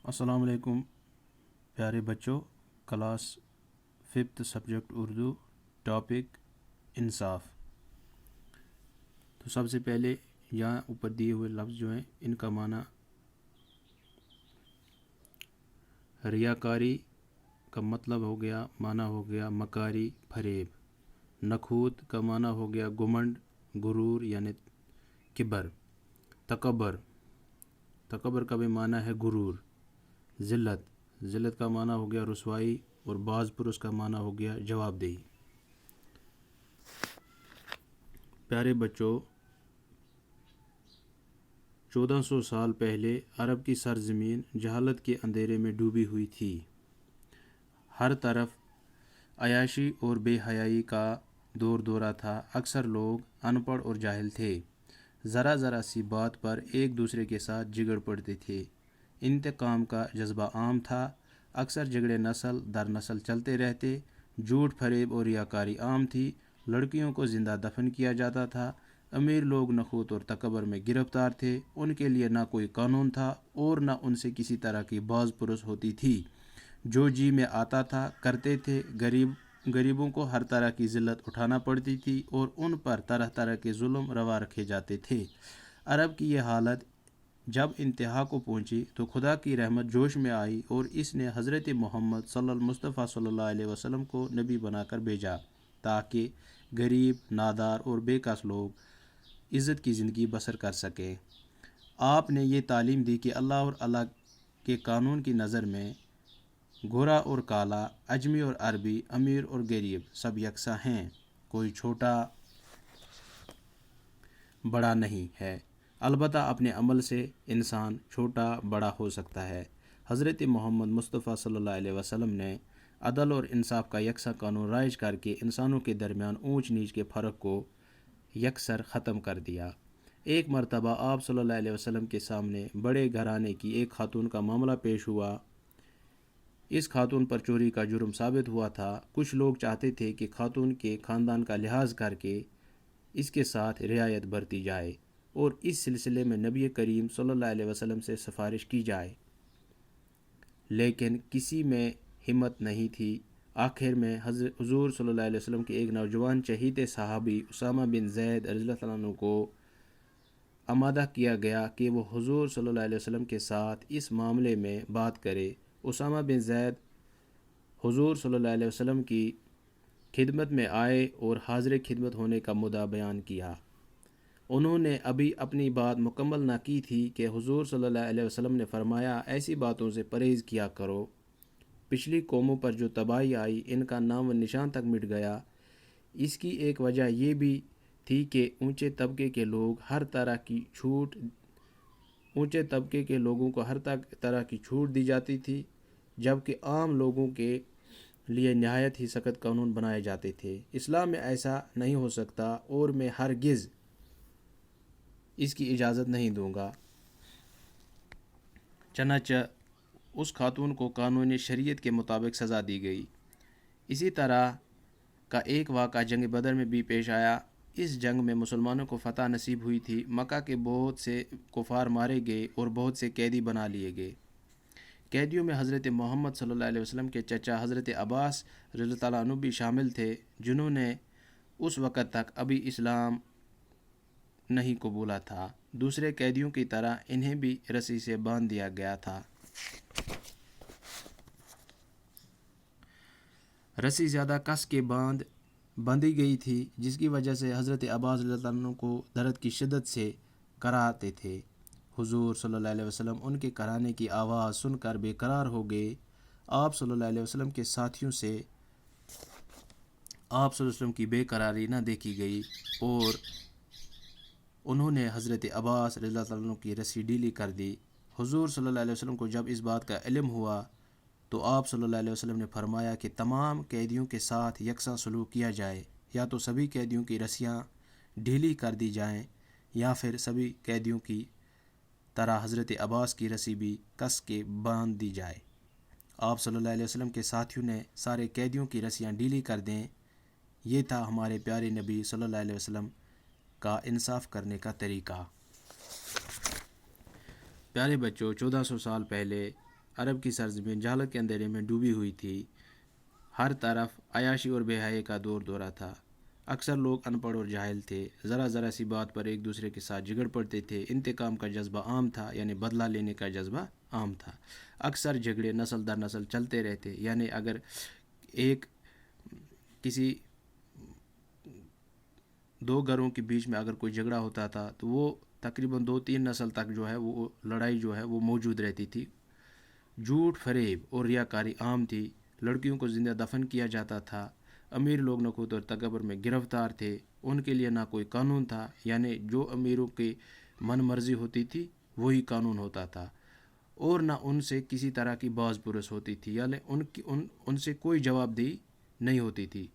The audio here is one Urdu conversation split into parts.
السلام علیکم پیارے بچوں، کلاس 5 سبجیکٹ اردو، ٹاپک انصاف۔ تو سب سے پہلے یہاں اوپر دیے ہوئے لفظ جو ہیں ان کا معنی ریاکاری کا مطلب معنی ہو گیا مکاری، فریب۔ نخوت کا معنی ہو گیا گمنڈ، غرور یعنی کبر۔ تکبر کا بھی معنی ہے غرور۔ ذلت کا معنی ہو گیا رسوائی، اور باز پرس کا معنی ہو گیا جواب دہی۔ پیارے بچوں، 1400 سال پہلے عرب کی سرزمین جہالت کے اندھیرے میں ڈوبی ہوئی تھی۔ ہر طرف عیاشی اور بے حیائی کا دورہ تھا۔ اکثر لوگ ان پڑھ اور جاہل تھے۔ ذرا سی بات پر ایک دوسرے کے ساتھ جھگڑ پڑتے تھے۔ انتقام کا جذبہ عام تھا۔ اکثر جھگڑے نسل در نسل چلتے رہتے۔ جھوٹ، فریب اور ریاکاری عام تھی۔ لڑکیوں کو زندہ دفن کیا جاتا تھا۔ امیر لوگ نخوت اور تکبر میں گرفتار تھے۔ ان کے لیے نہ کوئی قانون تھا اور نہ ان سے کسی طرح کی باز پرس ہوتی تھی۔ جو جی میں آتا تھا کرتے تھے۔ غریبوں کو ہر طرح کی ذلت اٹھانا پڑتی تھی اور ان پر طرح طرح کے ظلم روا رکھے جاتے تھے۔ عرب کی یہ حالت جب انتہا کو پہنچی تو خدا کی رحمت جوش میں آئی اور اس نے حضرت محمد مصطفیٰ صلی اللہ علیہ وسلم کو نبی بنا کر بھیجا تاکہ غریب، نادار اور بے کس لوگ عزت کی زندگی بسر کر سکیں۔ آپ نے یہ تعلیم دی کہ اللہ اور اللہ کے قانون کی نظر میں گورا اور کالا، اجمی اور عربی، امیر اور غریب سب یکساں ہیں۔ کوئی چھوٹا بڑا نہیں ہے، البتہ اپنے عمل سے انسان چھوٹا بڑا ہو سکتا ہے۔ حضرت محمد مصطفیٰ صلی اللہ علیہ وسلم نے عدل اور انصاف کا یکساں قانون رائج کر کے انسانوں کے درمیان اونچ نیچ کے فرق کو یکسر ختم کر دیا۔ ایک مرتبہ آپ صلی اللہ علیہ وسلم کے سامنے بڑے گھرانے کی ایک خاتون کا معاملہ پیش ہوا۔ اس خاتون پر چوری کا جرم ثابت ہوا تھا۔ کچھ لوگ چاہتے تھے کہ خاتون کے خاندان کا لحاظ کر کے اس کے ساتھ رعایت برتی جائے اور اس سلسلے میں نبی کریم صلی اللہ علیہ وسلم سے سفارش کی جائے، لیکن کسی میں ہمت نہیں تھی۔ آخر میں حضور صلی اللہ علیہ وسلم کے ایک نوجوان چہیتے صحابی اسامہ بن زید رضی اللہ عنہ کو آمادہ کیا گیا کہ وہ حضور صلی اللہ علیہ وسلم کے ساتھ اس معاملے میں بات کرے۔ اسامہ بن زید حضور صلی اللہ علیہ وسلم کی خدمت میں آئے اور حاضر خدمت ہونے کا مدعا بیان کیا۔ انہوں نے ابھی اپنی بات مکمل نہ کی تھی کہ حضور صلی اللہ علیہ وسلم نے فرمایا، ایسی باتوں سے پرہیز کیا کرو۔ پچھلی قوموں پر جو تباہی آئی ان کا نام و نشان تک مٹ گیا۔ اس کی ایک وجہ یہ بھی تھی کہ اونچے طبقے کے لوگوں کو ہر طرح کی چھوٹ دی جاتی تھی، جبکہ عام لوگوں کے لیے نہایت ہی سخت قانون بنائے جاتے تھے۔ اسلام میں ایسا نہیں ہو سکتا اور میں ہرگز اس کی اجازت نہیں دوں گا۔ چنانچہ اس خاتون کو قانون شریعت کے مطابق سزا دی گئی۔ اسی طرح کا ایک واقعہ جنگ بدر میں بھی پیش آیا۔ اس جنگ میں مسلمانوں کو فتح نصیب ہوئی تھی۔ مکہ کے بہت سے کفار مارے گئے اور بہت سے قیدی بنا لیے گئے۔ قیدیوں میں حضرت محمد صلی اللہ علیہ وسلم کے چچا حضرت عباس رضی اللہ عنہ بھی شامل تھے، جنہوں نے اس وقت تک ابھی اسلام نہیں قبولا تھا۔ دوسرے قیدیوں کی طرح انہیں بھی رسی سے باندھ دیا گیا تھا۔ رسی زیادہ کس کے باندھی گئی تھی، جس کی وجہ سے حضرت عباس رضی اللہ عنہ کو درد کی شدت سے کراہتے تھے۔ حضور صلی اللہ علیہ وسلم ان کے کرانے کی آواز سن کر بے قرار ہو گئے۔ آپ صلی اللہ علیہ وسلم کے ساتھیوں سے آپ صلی اللہ علیہ وسلم کی بے قراری نہ دیکھی گئی اور انہوں نے حضرت عباس رضی اللہ عنہ کی رسی ڈھیلی کر دی۔ حضور صلی اللہ علیہ وسلم کو جب اس بات کا علم ہوا تو آپ صلی اللہ علیہ وسلم نے فرمایا کہ تمام قیدیوں کے ساتھ یکساں سلوک کیا جائے، یا تو سبھی قیدیوں کی رسیاں ڈھیلی کر دی جائیں یا پھر سبھی قیدیوں کی طرح حضرت عباس کی رسی بھی کس کے باندھ دی جائے۔ آپ صلی اللہ علیہ وسلم کے ساتھیوں نے سارے قیدیوں کی رسیاں ڈھیلی کر دیں۔ یہ تھا ہمارے پیارے نبی صلی اللہ علیہ وسلم کا انصاف کرنے کا طریقہ۔ پیارے بچوں، 1400 سال پہلے عرب کی سرزمین جہالت کے اندھیرے میں ڈوبی ہوئی تھی۔ ہر طرف عیاشی اور بے حیائی کا دور دورہ تھا۔ اکثر لوگ ان پڑھ اور جاہل تھے، ذرا سی بات پر ایک دوسرے کے ساتھ جھگڑ پڑتے تھے۔ انتقام کا جذبہ عام تھا، یعنی بدلہ لینے کا جذبہ عام تھا۔ اکثر جھگڑے نسل در نسل چلتے رہتے، یعنی اگر کسی دو گھروں کے بیچ میں اگر کوئی جھگڑا ہوتا تھا تو وہ تقریباً 2-3 نسل تک جو ہے وہ لڑائی جو ہے وہ موجود رہتی تھی۔ جھوٹ، فریب اور ریاکاری عام تھی۔ لڑکیوں کو زندہ دفن کیا جاتا تھا۔ امیر لوگ نخوت اور تکبر میں گرفتار تھے۔ ان کے لیے نہ کوئی قانون تھا، یعنی جو امیروں کی من مرضی ہوتی تھی وہی قانون ہوتا تھا، اور نہ ان سے کسی طرح کی باز پرس ہوتی تھی، یعنی ان سے کوئی جواب دہی نہیں ہوتی تھی۔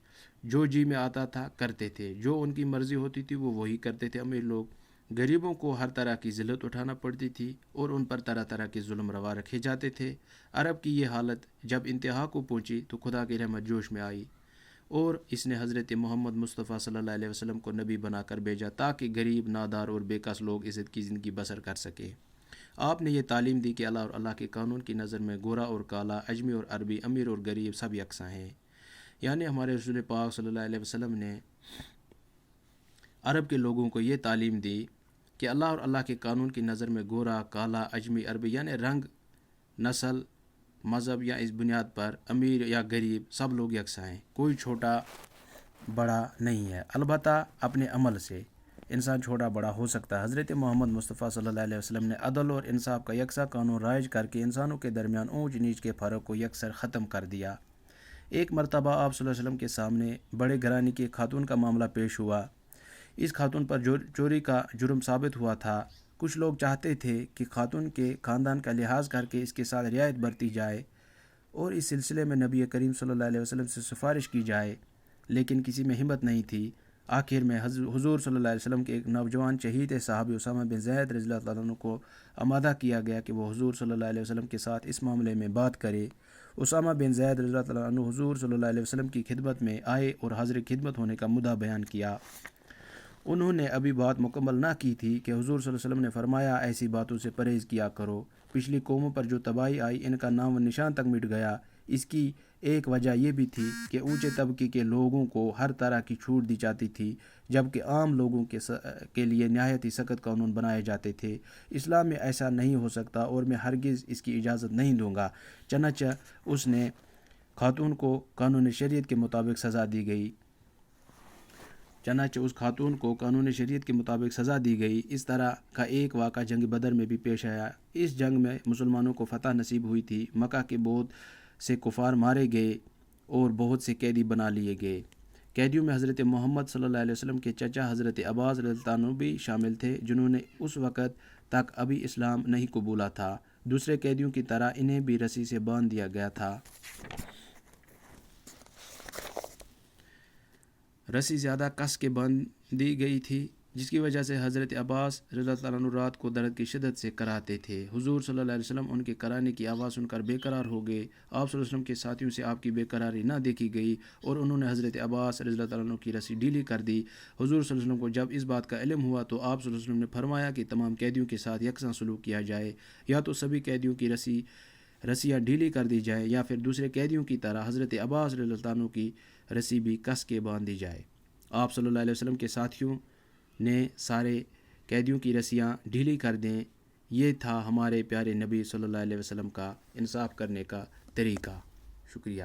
جو جی میں آتا تھا کرتے تھے، جو ان کی مرضی ہوتی تھی وہ وہی کرتے تھے۔ امیر لوگ غریبوں کو ہر طرح کی ذلت اٹھانا پڑتی تھی اور ان پر طرح طرح کے ظلم روا رکھے جاتے تھے۔ عرب کی یہ حالت جب انتہا کو پہنچی تو خدا کی رحمت جوش میں آئی، اور اس نے حضرت محمد مصطفیٰ صلی اللہ علیہ وسلم کو نبی بنا کر بھیجا تاکہ غریب، نادار اور بے کس لوگ عزت کی زندگی بسر کر سکے۔ آپ نے یہ تعلیم دی کہ اللہ اور اللہ کے قانون کی نظر میں گورا اور کالا، اجمی اور عربی، امیر اور غریب سب یکساں ہیں۔ یعنی ہمارے رسول پاک صلی اللہ علیہ وسلم نے عرب کے لوگوں کو یہ تعلیم دی کہ اللہ اور اللہ کے قانون کی نظر میں گورا، کالا، اجمی، عربی، یعنی رنگ، نسل، مذہب یا اس بنیاد پر امیر یا غریب سب لوگ یکساں ہیں، کوئی چھوٹا بڑا نہیں ہے۔ البتہ اپنے عمل سے انسان چھوٹا بڑا ہو سکتا ہے۔ حضرت محمد مصطفیٰ صلی اللہ علیہ وسلم نے عدل اور انصاف کا یکساں قانون رائج کر کے انسانوں کے درمیان اونچ نیچ کے فرق کو یکسر ختم کر دیا۔ ایک مرتبہ آپ صلی اللہ علیہ وسلم کے سامنے بڑے گھرانے کی ایک خاتون کا معاملہ پیش ہوا۔ اس خاتون پر چوری کا جرم ثابت ہوا تھا۔ کچھ لوگ چاہتے تھے کہ خاتون کے خاندان کا لحاظ کر کے اس کے ساتھ رعایت برتی جائے اور اس سلسلے میں نبی کریم صلی اللہ علیہ وسلم سے سفارش کی جائے، لیکن کسی میں ہمت نہیں تھی۔ آخر میں حضور صلی اللہ علیہ وسلم کے ایک نوجوان شہید صحابی اسامہ بن زید رضی اللہ عنہ کو آمادہ کیا گیا کہ وہ حضور صلی اللہ علیہ وسلم کے ساتھ اس معاملے میں بات کرے۔ اسامہ بن زید رضی اللہ عنہ حضور صلی اللہ علیہ وسلم کی خدمت میں آئے اور حاضر خدمت ہونے کا مدعا بیان کیا۔ انہوں نے ابھی بات مکمل نہ کی تھی کہ حضور صلی اللہ علیہ وسلم نے فرمایا، ایسی باتوں سے پرہیز کیا کرو۔ پچھلی قوموں پر جو تباہی آئی ان کا نام و نشان تک مٹ گیا۔ اس کی ایک وجہ یہ بھی تھی کہ اونچے طبقے کے لوگوں کو ہر طرح کی چھوٹ دی جاتی تھی، جبکہ عام لوگوں کے لیے نہایت ہی سخت قانون بنائے جاتے تھے۔ اسلام میں ایسا نہیں ہو سکتا اور میں ہرگز اس کی اجازت نہیں دوں گا۔ چنانچہ اس خاتون کو قانون شریعت کے مطابق سزا دی گئی۔ اس طرح کا ایک واقعہ جنگ بدر میں بھی پیش آیا۔ اس جنگ میں مسلمانوں کو فتح نصیب ہوئی تھی۔ مکہ کے بہت سے کفار مارے گئے اور بہت سے قیدی بنا لیے گئے۔ قیدیوں میں حضرت محمد صلی اللہ علیہ وسلم کے چچا حضرت عباس رضی اللہ عنہ بھی شامل تھے، جنہوں نے اس وقت تک ابھی اسلام نہیں قبولا تھا۔ دوسرے قیدیوں کی طرح انہیں بھی رسی سے باندھ دیا گیا تھا۔ رسی زیادہ کس کے باندھ دی گئی تھی، جس کی وجہ سے حضرت عباس رضی اللہ عنہ رات کو درد کی شدت سے کراتے تھے۔ حضور صلی اللہ علیہ وسلم ان کے کرانے کی آواز سن کر بے قرار ہو گئے۔ آپ صلی اللہ علیہ وسلم کے ساتھیوں سے آپ کی بے قراری نہ دیکھی گئی اور انہوں نے حضرت عباس رضی اللہ عنہ کی رسی ڈھیلی کر دی۔ حضور صلی اللہ علیہ وسلم کو جب اس بات کا علم ہوا تو آپ صلی اللہ علیہ وسلم نے فرمایا کہ تمام قیدیوں کے ساتھ یکساں سلوک کیا جائے، یا تو سبھی قیدیوں کی رسیاں ڈھیلی کر دی جائے یا پھر دوسرے قیدیوں کی طرح حضرت عباس رضی اللہ عنہ کی رسی بھی کس کے باندھ دی جائے۔ آپ صلی اللہ علیہ وسلم کے ساتھیوں نے سارے قیدیوں کی رسیاں ڈھیلی کر دیں۔ یہ تھا ہمارے پیارے نبی صلی اللہ علیہ وسلم کا انصاف کرنے کا طریقہ۔ شکریہ۔